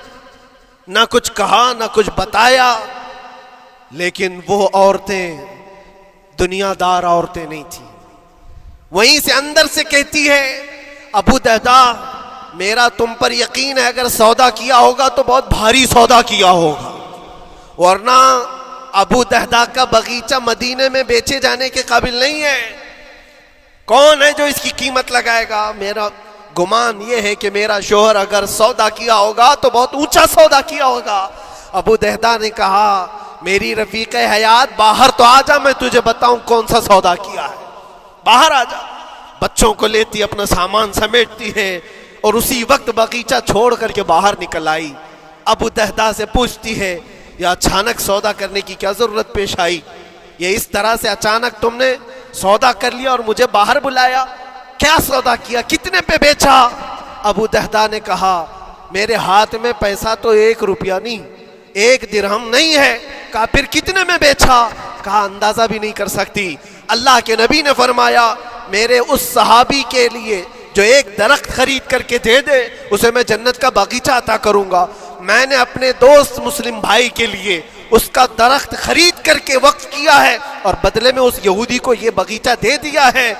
نہ کچھ کہا نہ کچھ بتایا، لیکن وہ عورتیں دنیا دار عورتیں نہیں تھیں، وہیں سے اندر سے کہتی ہے ابو دحداح میرا تم پر یقین ہے اگر سودا کیا ہوگا تو بہت بھاری سودا کیا ہوگا، ورنہ ابو دحداح کا باغیچہ مدینے میں بیچے جانے کے قابل نہیں ہے، کون ہے جو اس کی قیمت لگائے گا؟ میرا گمان یہ ہے کہ میرا شوہر اگر سودا کیا ہوگا تو بہت اونچا سودا کیا ہوگا۔ ابو دحداح نے کہا میری رفیق حیات باہر تو آ جا، میں تجھے بتاؤں کون سا سودا کیا ہے، باہر آ جا۔ بچوں کو لیتی اپنا سامان سمیٹتی ہے، اور اسی وقت باغیچہ چھوڑ کر کے باہر نکل آئی۔ ابو دہدا سے پوچھتی ہے یا اچانک سودا کرنے کی کیا ضرورت پیش آئی؟ یہ اس طرح سے اچانک تم نے سودا کر لیا اور مجھے باہر بلایا؟ کیا سودا کیا؟ کتنے پہ بیچا؟ ابو دہدا نے کہا میرے ہاتھ میں پیسہ تو 1 روپیہ نہیں، 1 درہم نہیں ہے۔ کہا پھر کتنے میں بیچا؟ کہا اندازہ بھی نہیں کر سکتی۔ اللہ کے نبی نے فرمایا میرے اس صحابی کے لیے جو ایک درخت خرید کر کے دے دے اسے میں جنت کا باغیچہ عطا کروں گا۔ میں نے اپنے دوست مسلم بھائی کے لیے اس کا درخت خرید کر کے وقف کیا ہے اور بدلے میں اس یہودی کو یہ باغیچہ دے دیا ہے۔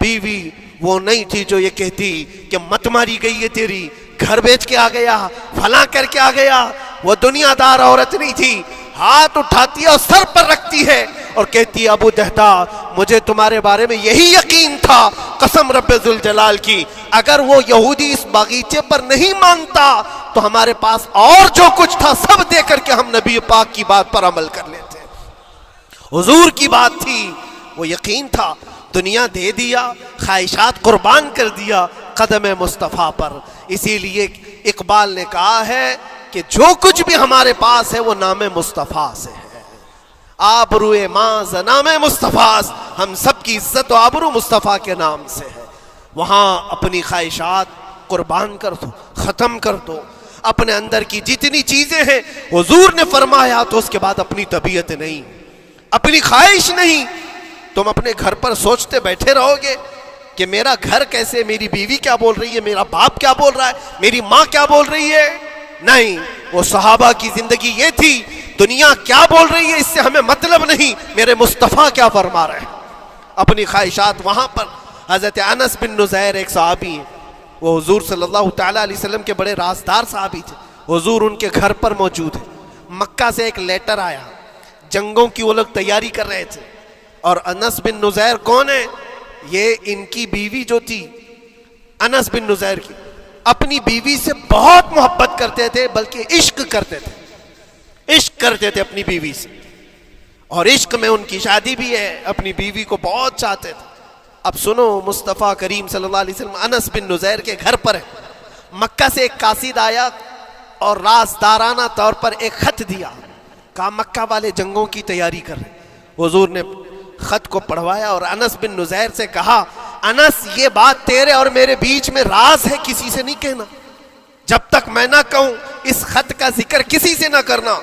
بیوی وہ نہیں تھی جو یہ کہتی کہ مت ماری گئی ہے تیری، گھر بیچ کے آ گیا، فلاں کر کے آ گیا۔ وہ دنیا دار عورت نہیں تھی، ہاتھ اٹھاتی ہے اور سر پر رکھتی ہے اور کہتی ہے ابو دہدا مجھے تمہارے بارے میں یہی یقین تھا، قسم رب ذوالجلال کی اگر وہ یہودی اس باغیچے پر نہیں مانتا تو ہمارے پاس اور جو کچھ تھا سب دے کر کے ہم نبی پاک کی بات پر عمل کر لیتے۔ حضور کی بات تھی، وہ یقین تھا، دنیا دے دیا، خواہشات قربان کر دیا قدم مصطفیٰ پر۔ اسی لیے اقبال نے کہا ہے کہ جو کچھ بھی ہمارے پاس ہے وہ نام مصطفیٰ سے ہے۔ آبرو ماز نام مصطفیٰ، ہم سب کی عزت و آبرو مصطفیٰ کے نام سے ہے۔ وہاں اپنی خواہشات قربان کر دو، ختم کر دو، اپنے اندر کی جتنی چیزیں ہیں حضور نے فرمایا تو اس کے بعد اپنی طبیعت نہیں، اپنی خواہش نہیں۔ تم اپنے گھر پر سوچتے بیٹھے رہو گے کہ میرا گھر کیسے، میری بیوی کیا بول رہی ہے، میرا باپ کیا بول رہا ہے، میری ماں کیا بول رہی ہے؟ نہیں، وہ صحابہ کی زندگی یہ تھی، دنیا کیا بول رہی ہے اس سے ہمیں مطلب نہیں، میرے مصطفیٰ کیا فرما رہے ہیں۔ اپنی خواہشات وہاں پر۔ حضرت انس بن نزیر ایک صحابی ہیں، وہ حضور صلی اللہ تعالیٰ علیہ وسلم کے بڑے رازدار صحابی تھے۔ حضور ان کے گھر پر موجود ہے، مکہ سے ایک لیٹر آیا، جنگوں کی وہ لوگ تیاری کر رہے تھے، اور انس بن نزیر کون ہے؟ یہ ان کی بیوی جو تھی انس بن نزیر کی، اپنی بیوی سے بہت محبت کرتے تھے، بلکہ عشق کرتے تھے، عشق کرتے تھے اپنی بیوی سے، اور عشق میں ان کی شادی بھی ہے، اپنی بیوی کو بہت چاہتے تھے۔ اب سنو، مصطفیٰ کریم صلی اللہ علیہ وسلم انس بن نزیر کے گھر پر ہے، مکہ سے ایک قاصد آیا اور رازدارانہ طور پر ایک خط دیا، کہا مکہ والے جنگوں کی تیاری کر رہے۔ حضور نے خط کو پڑھوایا اور انس بن نزیر سے کہا انس یہ بات تیرے اور میرے بیچ میں راز ہے، کسی سے نہیں کہنا، جب تک میں نہ کہوں اس خط کا ذکر کسی سے نہ کرنا۔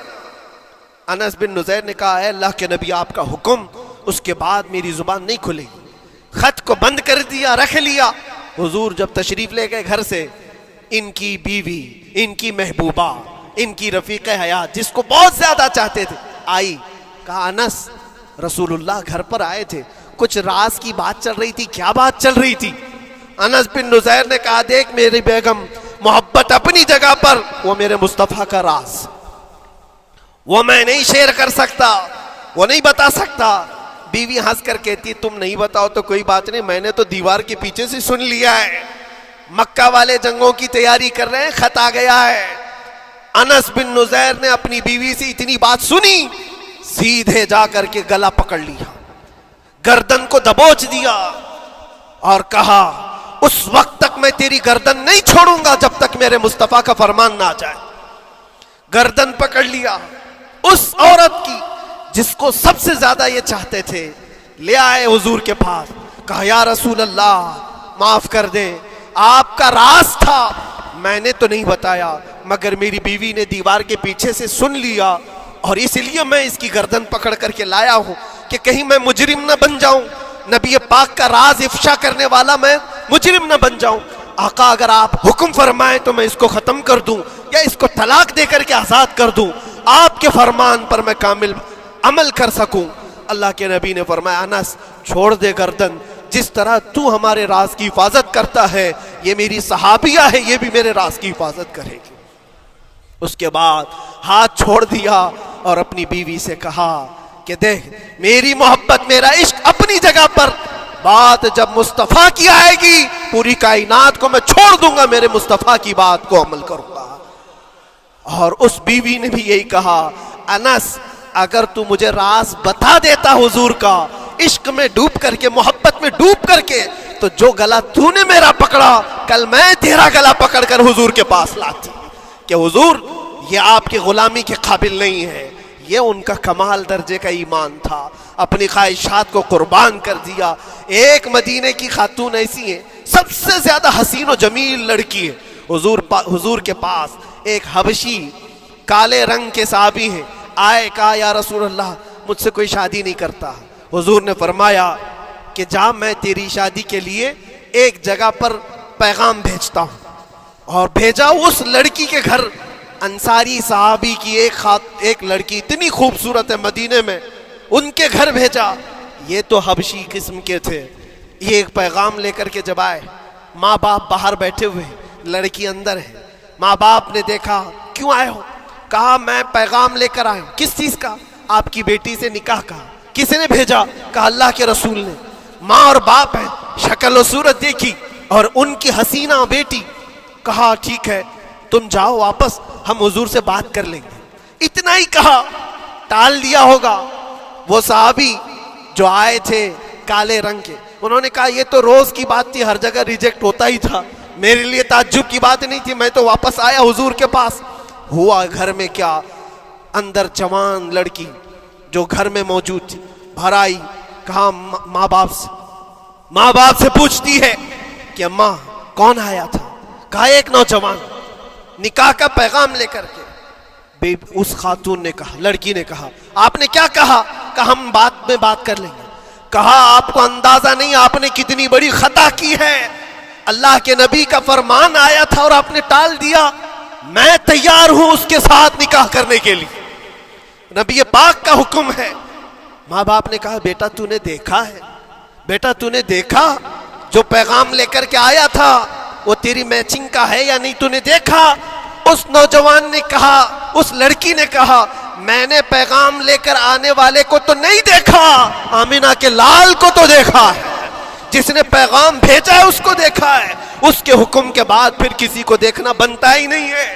انس بن نزیر نے کہا اے اللہ کے نبی آپ کا حکم، اس کے بعد میری زبان نہیں کھلے گی۔ خط کو بند کر دیا، رکھ لیا۔ حضور جب تشریف لے گئے گھر سے، ان کی بیوی، ان کی محبوبہ، ان کی رفیق حیات جس کو بہت زیادہ چاہتے تھے آئی، کہا انس رسول اللہ گھر پر آئے تھے، کچھ راز کی بات چل رہی تھی، کیا بات چل رہی تھی؟ انس بن نزیر نے کہا دیکھ میری بیگم، محبت اپنی جگہ پر، وہ میرے مصطفیٰ کا راز، وہ میں نہیں شیئر کر سکتا، وہ نہیں بتا سکتا۔ بیوی ہنس کر کہتی تم نہیں بتاؤ تو کوئی بات نہیں، میں نے تو دیوار کے پیچھے سے سن لیا ہے، مکہ والے جنگوں کی تیاری کر رہے ہیں، خط آ گیا ہے۔ انس بن نزیر نے اپنی بیوی سے اتنی بات سنی، سیدھے جا کر کے گلا پکڑ لیا، گردن کو دبوچ دیا اور کہا اس وقت تک میں تیری گردن نہیں چھوڑوں گا جب تک میرے مصطفیٰ کا فرمان نہ آ جائے۔ گردن پکڑ لیا اس عورت کی جس کو سب سے زیادہ یہ چاہتے تھے، لے آئے حضور کے پاس، کہا یا رسول اللہ معاف کر دیں، آپ کا راز تھا، میں نے تو نہیں بتایا، مگر میری بیوی نے دیوار کے پیچھے سے سن لیا اور اس لیے میں اس کی گردن پکڑ کر کے لایا ہوں کہ کہیں میں مجرم نہ بن جاؤں، نبی پاک کا راز افشا کرنے والا میں مجرم نہ بن جاؤں۔ آقا اگر آپ حکم فرمائیں تو میں اس کو ختم کر دوں یا اس کو طلاق دے کر کے آزاد کر دوں، آپ کے فرمان پر میں کامل عمل کر سکوں۔ اللہ کے نبی نے فرمایا انس چھوڑ دے گردن، جس طرح تو ہمارے راز کی حفاظت کرتا ہے یہ میری صحابیہ ہے، یہ بھی میرے راز کی حفاظت کرے گی۔ اس کے بعد ہاتھ چھوڑ دیا اور اپنی بیوی سے کہا کہ دیکھ میری محبت، میرا عشق اپنی جگہ پر، بات جب مصطفیٰ کی آئے گی پوری کائنات کو میں چھوڑ دوں گا، میرے مصطفیٰ کی بات کو عمل کروں گا۔ اور اس بیوی نے بھی یہی کہا انس اگر تو مجھے راز بتا دیتا حضور کا، عشق میں ڈوب کر کے، محبت میں ڈوب کر کے، تو جو گلا تو نے میرا پکڑا کل میں تیرا گلا پکڑ کر حضور کے پاس لاتی کہ حضور یہ آپ کی غلامی کے قابل نہیں ہے. یہ ان کا کمال درجے کا ایمان تھا, اپنی خواہشات کو قربان کر دیا. ایک مدینے کی خاتون ایسی ہے, سب سے زیادہ حسین و جمیل لڑکی ہے. حضور کے پاس ایک حبشی کالے رنگ کے صحابی ہیں, آئے کہا یا رسول اللہ مجھ سے کوئی شادی نہیں کرتا. حضور نے فرمایا کہ جا میں تیری شادی کے لیے ایک جگہ پر پیغام بھیجتا ہوں, اور بھیجا اس لڑکی کے گھر. انصاری صحابی کی ایک لڑکی اتنی خوبصورت ہے مدینے میں, ان کے گھر بھیجا. یہ تو حبشی قسم کے تھے. یہ ایک پیغام لے کر کے جب آئے, ماں باپ باہر بیٹھے ہوئے, لڑکی اندر ہے. ماں باپ نے دیکھا کیوں آئے ہو؟ کہا میں پیغام لے کر آیا ہوں. کس چیز کا؟ آپ کی بیٹی سے نکاح کا. کس نے بھیجا؟ کہا اللہ کے رسول نے. ماں اور باپ ہیں, شکل و صورت دیکھی اور ان کی حسینہ بیٹی. کہا ٹھیک ہے تم جاؤ واپس, ہم حضور سے بات کر لیں گے. اتنا ہی کہا, ٹال دیا ہوگا. وہ صحابی جو آئے تھے کالے رنگ کے, انہوں نے کہا یہ تو روز کی بات تھی, ہر جگہ ریجیکٹ ہوتا ہی تھا, میرے لیے تعجب کی بات نہیں تھی, میں تو واپس آیا حضور کے پاس. ہوا گھر میں کیا, اندر جوان لڑکی جو گھر میں موجود تھی بھر آئی. کہا ماں باپ سے پوچھتی ہے کہ اماں کون آیا تھا؟ کہا ایک نوجوان نکاح کا پیغام لے کر کے. اس خاتون نے کہا, لڑکی نے کہا آپ نے کیا کہا؟ کہا ہم بعد میں بات کر لیں گے. کہا آپ کو اندازہ نہیں آپ نے کتنی بڑی خطا کی ہے, اللہ کے نبی کا فرمان آیا تھا اور آپ نے ٹال دیا. میں تیار ہوں اس کے ساتھ نکاح کرنے کے لیے, نبی پاک کا حکم ہے. ماں باپ نے کہا بیٹا تو نے دیکھا ہے, بیٹا تو نے دیکھا جو پیغام لے کر کے آیا تھا وہ تیری میچنگ کا ہے یا نہیں, تو نے دیکھا؟ اس نوجوان نے کہا, اس لڑکی نے کہا میں نے پیغام لے کر آنے والے کو تو نہیں دیکھا, آمینہ کے لال کو تو دیکھا ہے, جس نے پیغام بھیجا ہے اس کو دیکھا ہے. اس کے حکم کے بعد پھر کسی کو دیکھنا بنتا ہی نہیں ہے.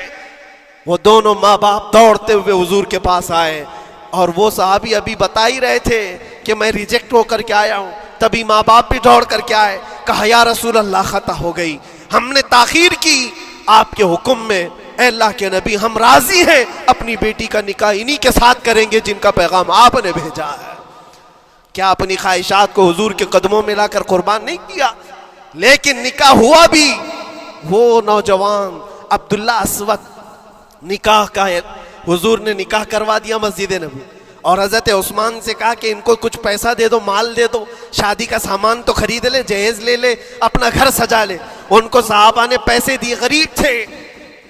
وہ دونوں ماں باپ دوڑتے ہوئے حضور کے پاس آئے, اور وہ صحابی ابھی بتا ہی رہے تھے کہ میں ریجیکٹ ہو کر کے آیا ہوں, تبھی ماں باپ بھی دوڑ کر کے آئے. کہا یا رسول اللہ خطا ہو گئی, ہم نے تاخیر کی آپ کے حکم میں. اے اللہ کے نبی ہم راضی ہیں, اپنی بیٹی کا نکاح انہی کے ساتھ کریں گے جن کا پیغام آپ نے بھیجا ہے. کیا اپنی خواہشات کو حضور کے قدموں میں لا کر قربان نہیں کیا؟ لیکن نکاح ہوا بھی. وہ نوجوان عبداللہ اسود نکاح کا ہے, حضور نے نکاح کروا دیا مسجد نبی, اور حضرت عثمان سے کہا کہ ان کو کچھ پیسہ دے دو, مال دے دو, شادی کا سامان تو خرید لے, جہیز لے لے, اپنا گھر سجا لے. ان کو صحابہ نے پیسے دیے, غریب تھے,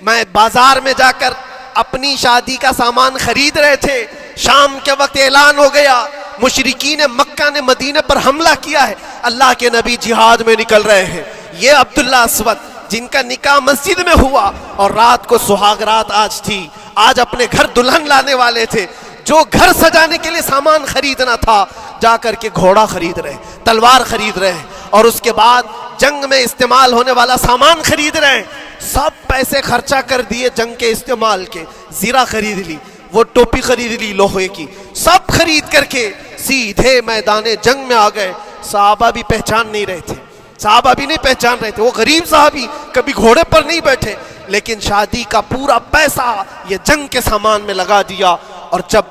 میں بازار میں جا کر اپنی شادی کا سامان خرید رہے تھے. شام کے وقت اعلان ہو گیا مشرکین مکہ نے مدینے پر حملہ کیا ہے, اللہ کے نبی جہاد میں نکل رہے ہیں. یہ عبداللہ اسود جن کا نکاح مسجد میں ہوا اور رات کو سہاگ رات آج تھی, آج اپنے گھر دلہن لانے والے تھے, جو گھر سجانے کے لیے سامان خریدنا تھا جا کر کے گھوڑا خرید رہے, تلوار خرید رہے, اور اس کے بعد جنگ میں استعمال ہونے والا سامان خرید رہے. سب پیسے خرچہ کر دیے جنگ کے استعمال کے, زیرہ خرید لی, وہ ٹوپی خرید لی لوہے کی, سب خرید کر کے سیدھے میدان جنگ میں آ گئے. صحابہ بھی پہچان نہیں رہے تھے, صحابہ بھی نہیں پہچان رہے تھے. وہ غریب صحابی کبھی گھوڑے پر نہیں بیٹھے, لیکن شادی کا پورا پیسہ یہ جنگ کے سامان میں لگا دیا. اور جب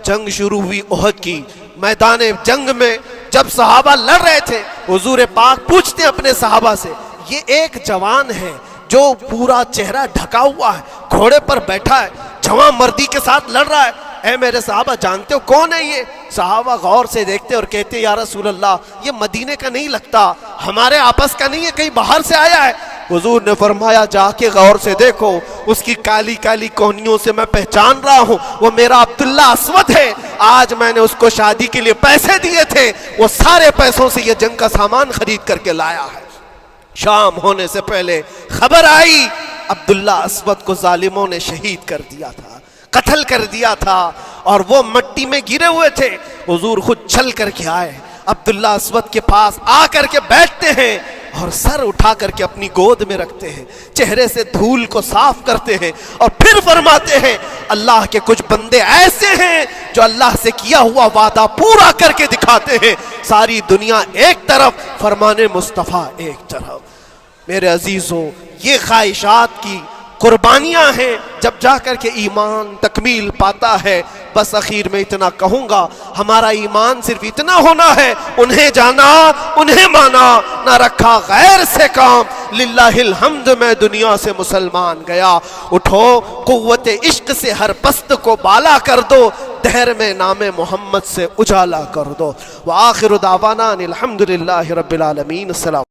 جنگ شروع ہوئی احد کی, میدان جنگ میں جب صحابہ لڑ رہے تھے, حضور پاک پوچھتے ہیں اپنے صحابہ سے, یہ ایک جوان ہے جو پورا چہرہ ڈھکا ہوا ہے, گھوڑے پر بیٹھا ہے, جوان مردی کے ساتھ لڑ رہا ہے, اے میرے صحابہ جانتے ہو کون ہے یہ؟ صحابہ غور سے دیکھتے اور کہتے یا رسول اللہ یہ مدینے کا نہیں لگتا, ہمارے آپس کا نہیں ہے, کہیں باہر سے آیا ہے. حضور نے فرمایا جا کے غور سے دیکھو, اس کی کالی کالی کونیوں سے میں پہچان رہا ہوں, وہ میرا عبداللہ اسود ہے. آج میں نے اس کو شادی کے لیے پیسے دیے تھے, وہ سارے پیسوں سے یہ جنگ کا سامان خرید کر کے لایا ہے. شام ہونے سے پہلے خبر آئی عبداللہ اسود کو ظالموں نے شہید کر دیا تھا, قتل کر دیا تھا, اور وہ مٹی میں گرے ہوئے تھے. حضور خود چل کر کے آئے, عبداللہ اسود کے پاس آ کر کے بیٹھتے ہیں, اور سر اٹھا کر کے اپنی گود میں رکھتے ہیں، چہرے سے دھول کو صاف کرتے ہیں، اور پھر فرماتے ہیں اللہ کے کچھ بندے ایسے ہیں جو اللہ سے کیا ہوا وعدہ پورا کر کے دکھاتے ہیں، ساری دنیا ایک طرف، فرمان مصطفیٰ ایک طرف۔ میرے عزیزوں، یہ خواہشات کی قربانیاں ہیں جب جا کر کے ایمان تکمیل پاتا ہے۔ بس اخیر میں اتنا کہوں گا، ہمارا ایمان صرف اتنا ہونا ہے، انہیں جانا انہیں مانا، نہ رکھا غیر سے کام، للہ الحمد میں دنیا سے مسلمان گیا۔ اٹھو، قوت عشق سے ہر پست کو بالا کر دو، دہر میں نام محمد سے اجالا کر دو۔ وآخر دعوانا الحمدللہ رب العالمین۔ السلام۔